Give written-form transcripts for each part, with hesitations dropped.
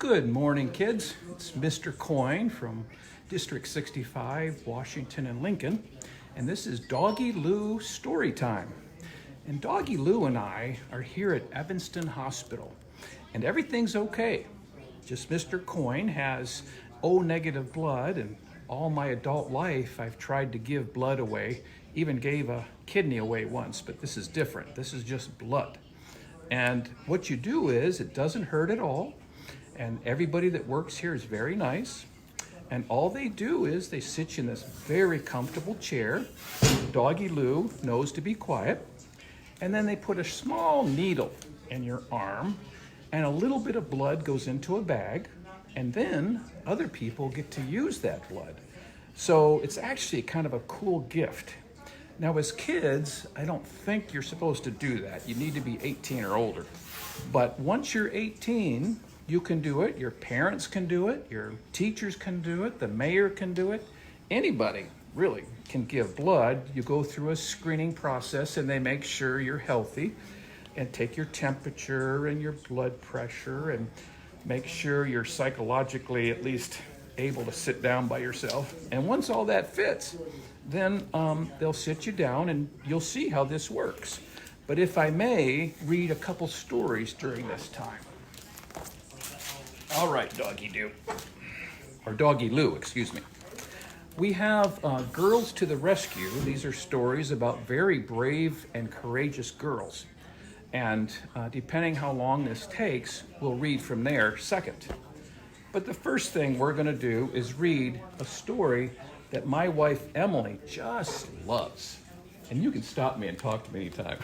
Good morning, kids. It's Mr. Coyne from District 65, Washington and Lincoln, and this is Doggy Loo Storytime. And Doggy Loo and I are here at Evanston Hospital, and everything's okay. Just Mr. Coyne has O-negative blood, and all my adult life I've tried to give blood away, even gave a kidney away once, but this is different. This is just blood. And what you do is, it doesn't hurt at all. And everybody that works here is very nice. And all they do is they sit you in this very comfortable chair. Doggy Loo knows to be quiet. And then they put a small needle in your arm, and a little bit of blood goes into a bag. And then other people get to use that blood. So it's actually kind of a cool gift. Now, as kids, I don't think you're supposed to do that. You need to be 18 or older. But once you're 18, you can do it. Your parents can do it. Your teachers can do it. The mayor can do it. Anybody really can give blood. You go through a screening process and they make sure you're healthy and take your temperature and your blood pressure and make sure you're psychologically at least able to sit down by yourself. And once all that fits, then they'll sit you down and you'll see how this works. But if I may read a couple stories during this time. All right, Doggy Loo, excuse me. We have Girls to the Rescue. These are stories about very brave and courageous girls. And depending how long this takes, we'll read from there second. But the first thing we're gonna do is read a story that my wife, Emily, just loves. And you can stop me and talk to me anytime.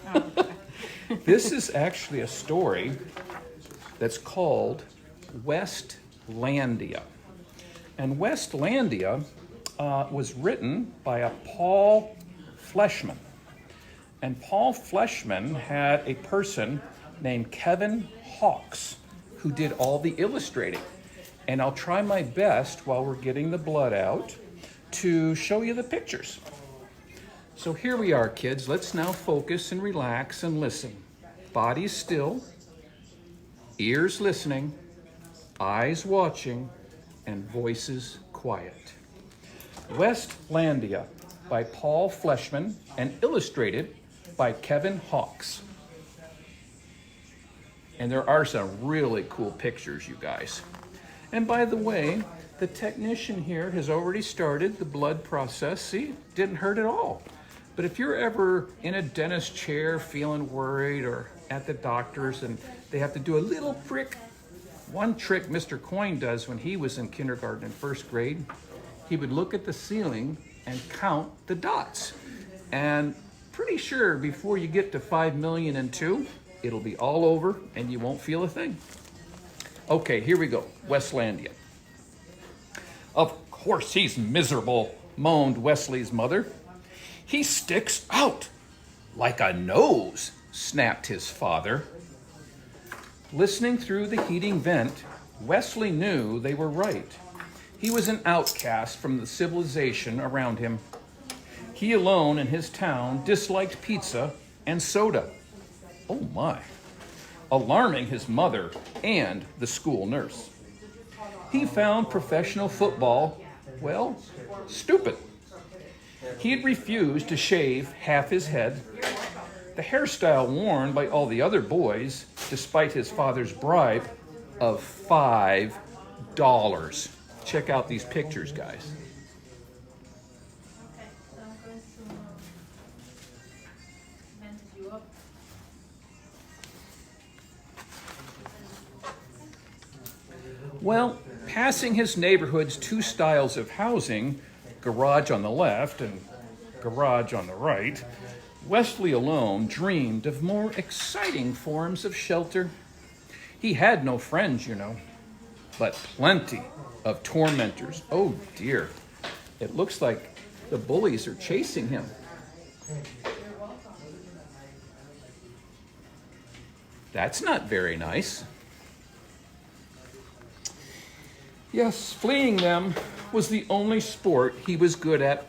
This is actually a story that's called Weslandia. And Weslandia was written by a Paul Fleshman. And Paul Fleshman had a person named Kevin Hawkes who did all the illustrating. And I'll try my best while we're getting the blood out to show you the pictures. So here we are, kids. Let's now focus and relax and listen. Bodies still, ears listening, eyes watching, and voices quiet. Weslandia by Paul Fleshman and illustrated by Kevin Hawkes. And there are some really cool pictures, you guys. And by the way, the technician here has already started the blood process. See, didn't hurt at all. But if you're ever in a dentist chair feeling worried or at the doctor's and they have to do a little prick, one trick Mr. Coyne does when he was in kindergarten and first grade, he would look at the ceiling and count the dots. And pretty sure before you get to 5,000,002, it'll be all over and you won't feel a thing. Okay, here we go, Weslandia. Of course he's miserable, moaned Wesley's mother. He sticks out like a nose, snapped his father. Listening through the heating vent, Wesley knew they were right. He was an outcast from the civilization around him. He alone in his town disliked pizza and soda. Oh my, alarming his mother and the school nurse. He found professional football, well, stupid. He had refused to shave half his head. The hairstyle worn by all the other boys, despite his father's bribe of $5. Check out these pictures, guys. Well, passing his neighborhood's two styles of housing, garage on the left and garage on the right, Wesley alone dreamed of more exciting forms of shelter. He had no friends, you know, but plenty of tormentors. Oh dear, it looks like the bullies are chasing him. That's not very nice. Yes, fleeing them was the only sport he was good at.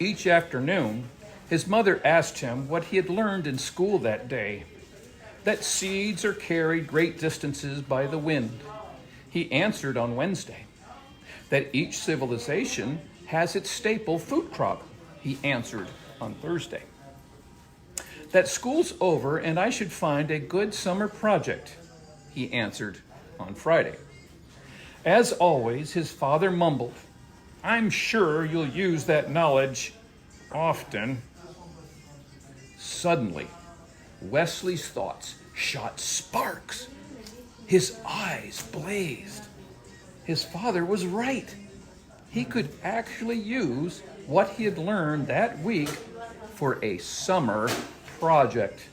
Each afternoon, his mother asked him what he had learned in school that day. that seeds are carried great distances by the wind. He answered on Wednesday. That each civilization has its staple food crop. He answered on Thursday. That school's over and I should find a good summer project. He answered on Friday. As always, his father mumbled, I'm sure you'll use that knowledge often. Suddenly, Wesley's thoughts shot sparks. His eyes blazed. His father was right. He could actually use what he had learned that week for a summer project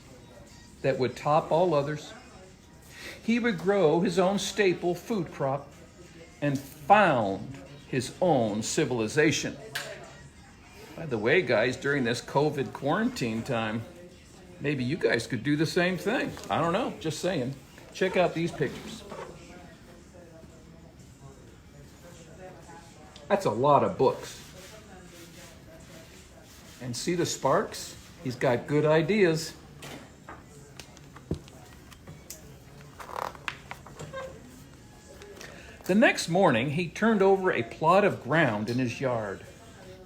that would top all others. He would grow his own staple food crop and found his own civilization. By the way, guys, during this COVID quarantine time, maybe you guys could do the same thing. I don't know, just saying. Check out these pictures. That's a lot of books. And see the sparks? He's got good ideas. The next morning, he turned over a plot of ground in his yard.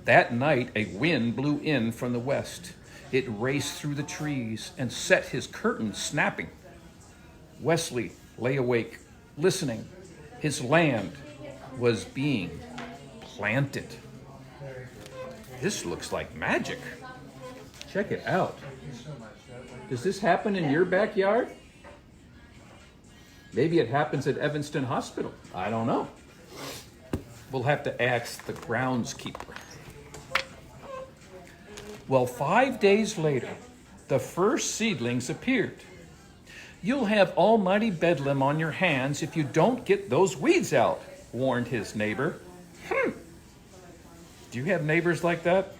That night, a wind blew in from the west. It raced through the trees and set his curtains snapping. Wesley lay awake, listening. His land was being planted. This looks like magic. Check it out. Does this happen in your backyard? Maybe it happens at Evanston Hospital. I don't know. We'll have to ask the groundskeeper. Well, 5 days later, the first seedlings appeared. You'll have almighty bedlam on your hands if you don't get those weeds out, warned his neighbor. Do you have neighbors like that?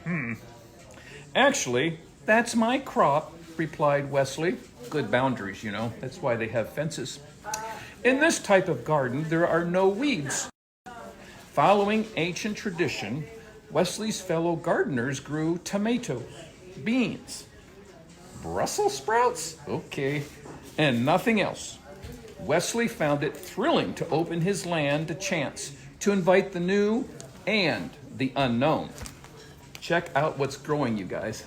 Actually, that's my crop, replied Wesley. Good boundaries, you know. That's why they have fences. In this type of garden, there are no weeds. Following ancient tradition, Wesley's fellow gardeners grew tomatoes, beans, Brussels sprouts, okay, and nothing else. Wesley found it thrilling to open his land to chance, to invite the new and the unknown. Check out what's growing, you guys.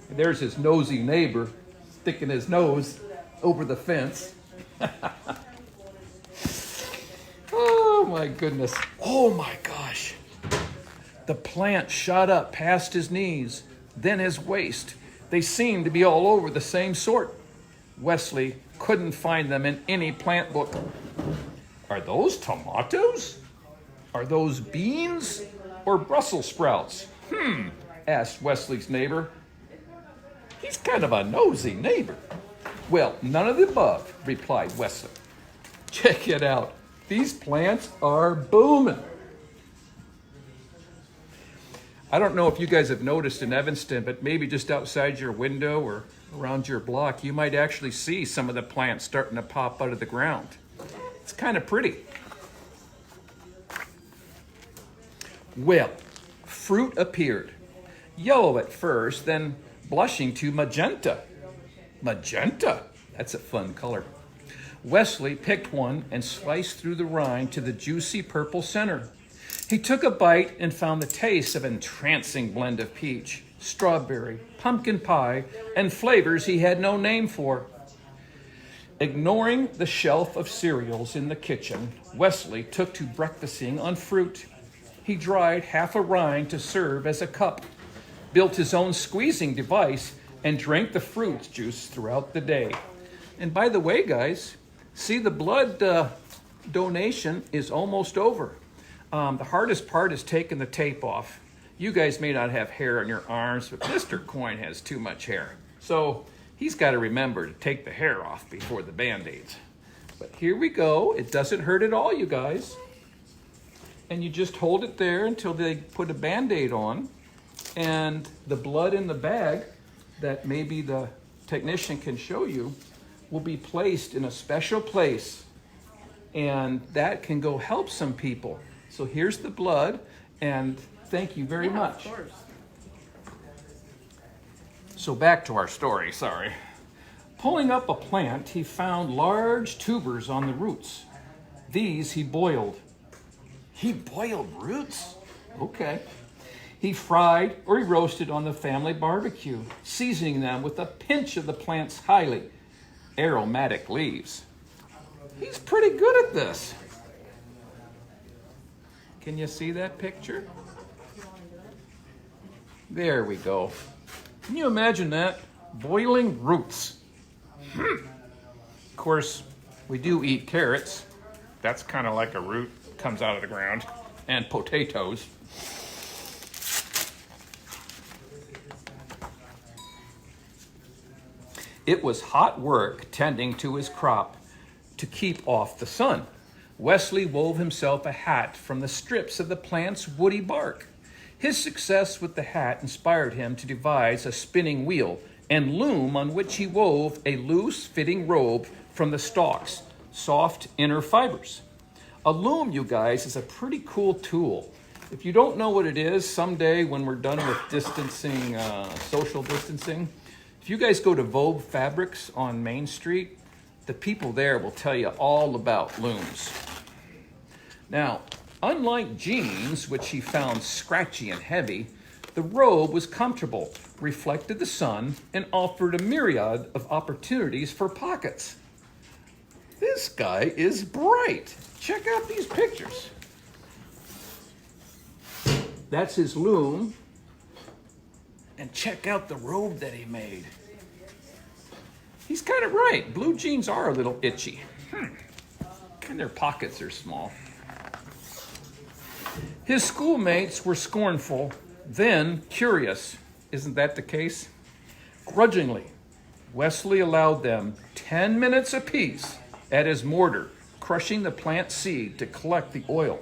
There's his nosy neighbor sticking his nose over the fence. Oh my goodness. Oh my gosh. The plant shot up past his knees, then his waist. They seemed to be all over the same sort. Wesley couldn't find them in any plant book. Are those tomatoes? Are those beans or Brussels sprouts? Asked Wesley's neighbor. He's kind of a nosy neighbor. Well, none of the above, replied Wesley. Check it out. These plants are booming. I don't know if you guys have noticed in Evanston, but maybe just outside your window or around your block, you might actually see some of the plants starting to pop out of the ground. It's kind of pretty. Well, fruit appeared. Yellow at first, then blushing to magenta. Magenta? That's a fun color. Wesley picked one and sliced through the rind to the juicy purple center. He took a bite and found the taste of an entrancing blend of peach, strawberry, pumpkin pie, and flavors he had no name for. Ignoring the shelf of cereals in the kitchen, Wesley took to breakfasting on fruit. He dried half a rind to serve as a cup, built his own squeezing device, and drank the fruit juice throughout the day. And by the way, guys, see, the blood donation is almost over. The hardest part is taking the tape off. You guys may not have hair on your arms, but Mr. Coyne has too much hair. So he's got to remember to take the hair off before the Band-Aids. But here we go. It doesn't hurt at all, you guys. And you just hold it there until they put a Band-Aid on. And the blood in the bag that maybe the technician can show you will be placed in a special place. And that can go help some people. So here's the blood, and thank you very much. Of course. So back to our story, sorry. Pulling up a plant, he found large tubers on the roots. These he boiled. He boiled roots? Okay. He fried or he roasted on the family barbecue, seasoning them with a pinch of the plant's highly aromatic leaves. He's pretty good at this. Can you see that picture? There we go. Can you imagine that? Boiling roots. Of course, we do eat carrots. That's kind of like a root, comes out of the ground. And potatoes. It was hot work tending to his crop to keep off the sun. Wesley wove himself a hat from the strips of the plant's woody bark. His success with the hat inspired him to devise a spinning wheel and loom on which he wove a loose-fitting robe from the stalk's soft inner fibers. A loom, you guys, is a pretty cool tool. If you don't know what it is, someday when we're done with distancing, social distancing, if you guys go to Vogue Fabrics on Main Street, the people there will tell you all about looms. Now, unlike jeans, which he found scratchy and heavy, the robe was comfortable, reflected the sun, and offered a myriad of opportunities for pockets. This guy is bright. Check out these pictures. That's his loom. And check out the robe that he made. He's kind of right. Blue jeans are a little itchy. And their pockets are small. His schoolmates were scornful, then curious. Isn't that the case? Grudgingly, Wesley allowed them 10 minutes apiece at his mortar, crushing the plant seed to collect the oil.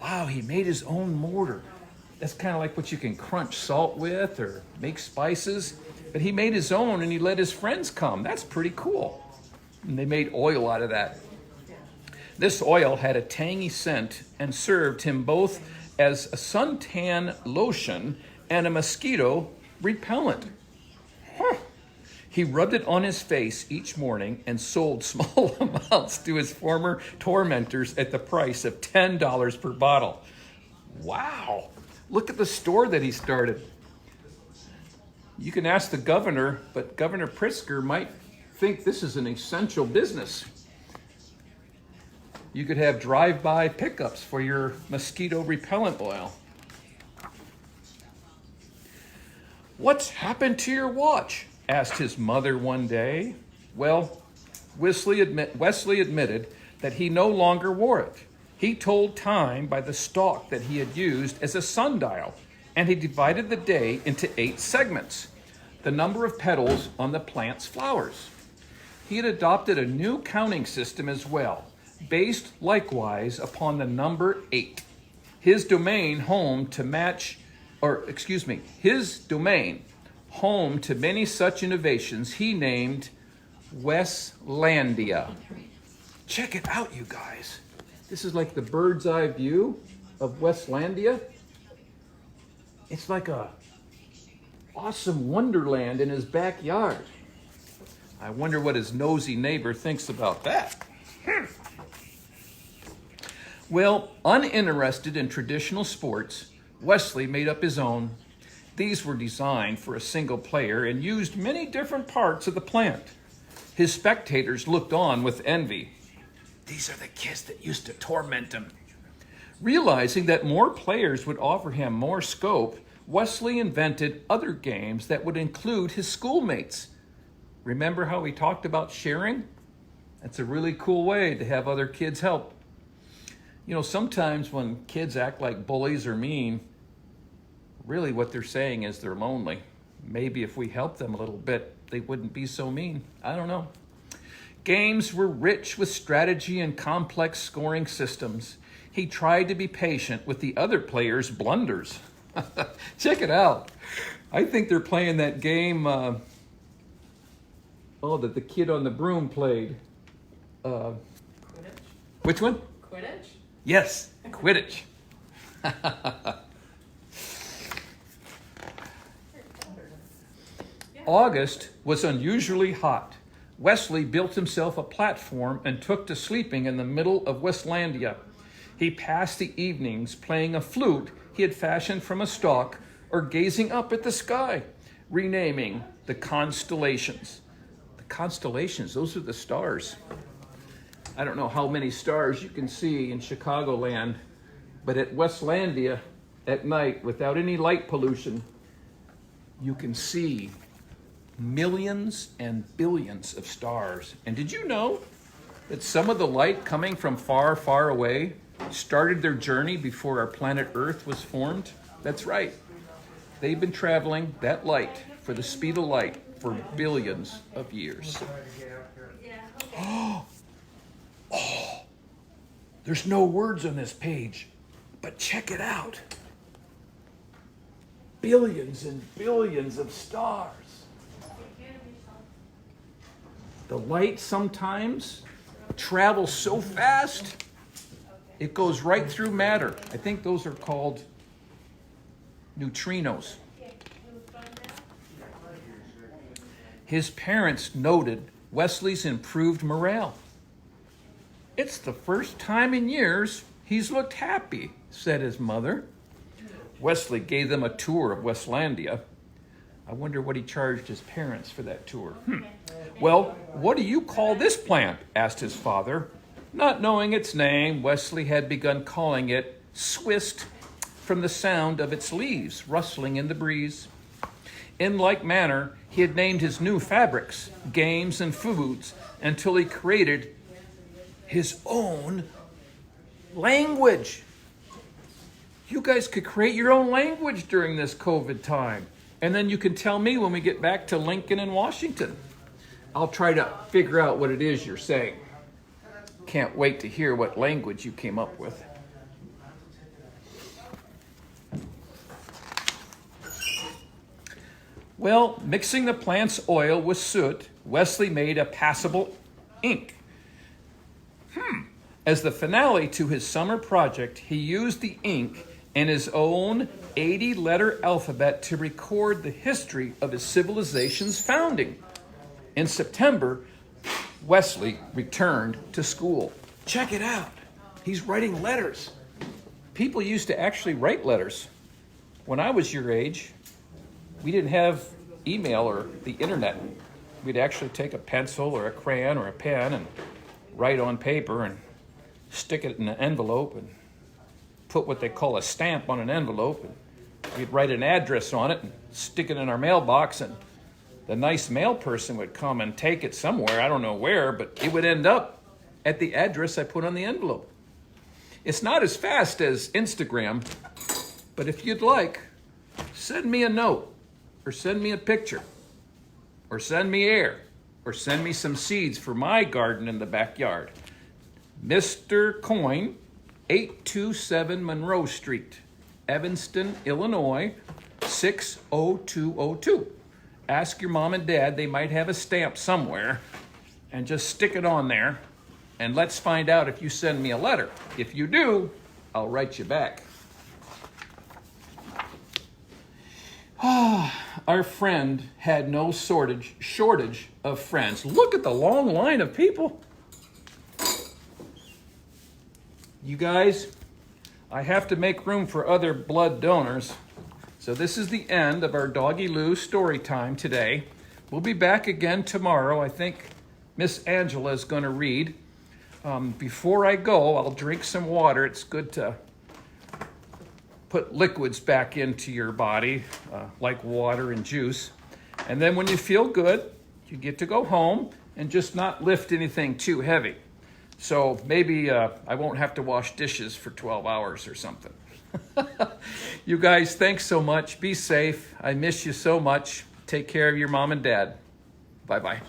Wow, he made his own mortar. That's kind of like what you can crunch salt with or make spices. But he made his own and he let his friends come. That's pretty cool. And they made oil out of that. This oil had a tangy scent and served him both as a suntan lotion and a mosquito repellent. He rubbed it on his face each morning and sold small amounts to his former tormentors at the price of $10 per bottle. Wow. Look at the store that he started. You can ask the governor, but Governor Pritzker might think this is an essential business. You could have drive-by pickups for your mosquito repellent oil. What's happened to your watch? Asked his mother one day. Well, Wesley admitted that he no longer wore it. He told time by the stalk that he had used as a sundial, and he divided the day into 8 segments, the number of petals on the plant's flowers. He had adopted a new counting system as well, based likewise upon the number 8. His domain home to many such innovations he named Weslandia. Check it out, you guys. This is like the bird's eye view of Weslandia. It's like a awesome wonderland in his backyard. I wonder what his nosy neighbor thinks about that. Well, uninterested in traditional sports, Wesley made up his own. These were designed for a single player and used many different parts of the plant. His spectators looked on with envy. These are the kids that used to torment him. Realizing that more players would offer him more scope, Wesley invented other games that would include his schoolmates. Remember how we talked about sharing? That's a really cool way to have other kids help. You know, sometimes when kids act like bullies or mean, really what they're saying is they're lonely. Maybe if we helped them a little bit, they wouldn't be so mean. I don't know. Games were rich with strategy and complex scoring systems. He tried to be patient with the other players' blunders. Check it out. I think they're playing that game that the kid on the broom played. Quidditch? Which one? Quidditch? Yes, Quidditch. August was unusually hot. Wesley built himself a platform and took to sleeping in the middle of Weslandia. He passed the evenings playing a flute he had fashioned from a stalk or gazing up at the sky, renaming the constellations. The constellations, those are the stars. I don't know how many stars you can see in Chicagoland, but at Weslandia at night, without any light pollution, you can see millions and billions of stars. And did you know that some of the light coming from far, far away started their journey before our planet Earth was formed? That's right. They've been traveling that light for the speed of light for billions of years. Oh, there's no words on this page, but check it out. Billions and billions of stars. The light sometimes travels so fast, it goes right through matter. I think those are called neutrinos. His parents noted Wesley's improved morale. It's the first time in years he's looked happy, said his mother. Wesley gave them a tour of Weslandia. I wonder what he charged his parents for that tour. Well, what do you call this plant? Asked his father. Not knowing its name, Wesley had begun calling it Swist from the sound of its leaves rustling in the breeze. In like manner, he had named his new fabrics, games, and foods until he created his own language. You guys could create your own language during this COVID time. And then you can tell me when we get back to Lincoln and Washington. I'll try to figure out what it is you're saying. Can't wait to hear what language you came up with. Well, mixing the plant's oil with soot, Wesley made a passable ink. As the finale to his summer project, he used the ink and his own 80-letter alphabet to record the history of his civilization's founding. In September, Wesley returned to school. Check it out. He's writing letters. People used to actually write letters. When I was your age, we didn't have email or the internet. We'd actually take a pencil or a crayon or a pen and write on paper and stick it in an envelope and put what they call a stamp on an envelope. And we'd write an address on it and stick it in our mailbox, and the nice mail person would come and take it somewhere, I don't know where, but it would end up at the address I put on the envelope. It's not as fast as Instagram, but if you'd like, send me a note, or send me a picture, or send me air, or send me some seeds for my garden in the backyard. Mr. Coyne, 827 Monroe Street, Evanston, Illinois, 60202. Ask your mom and dad, they might have a stamp somewhere, and just stick it on there, and let's find out if you send me a letter. If you do, I'll write you back. Our friend had no shortage of friends. Look at the long line of people. You guys, I have to make room for other blood donors. So this is the end of our Doggy Loo story time today. We'll be back again tomorrow. I think Miss Angela is going to read. Before I go, I'll drink some water. It's good to put liquids back into your body, like water and juice. And then when you feel good, you get to go home and just not lift anything too heavy. So maybe I won't have to wash dishes for 12 hours or something. You guys, thanks so much. Be safe. I miss you so much. Take care of your mom and dad. Bye-bye.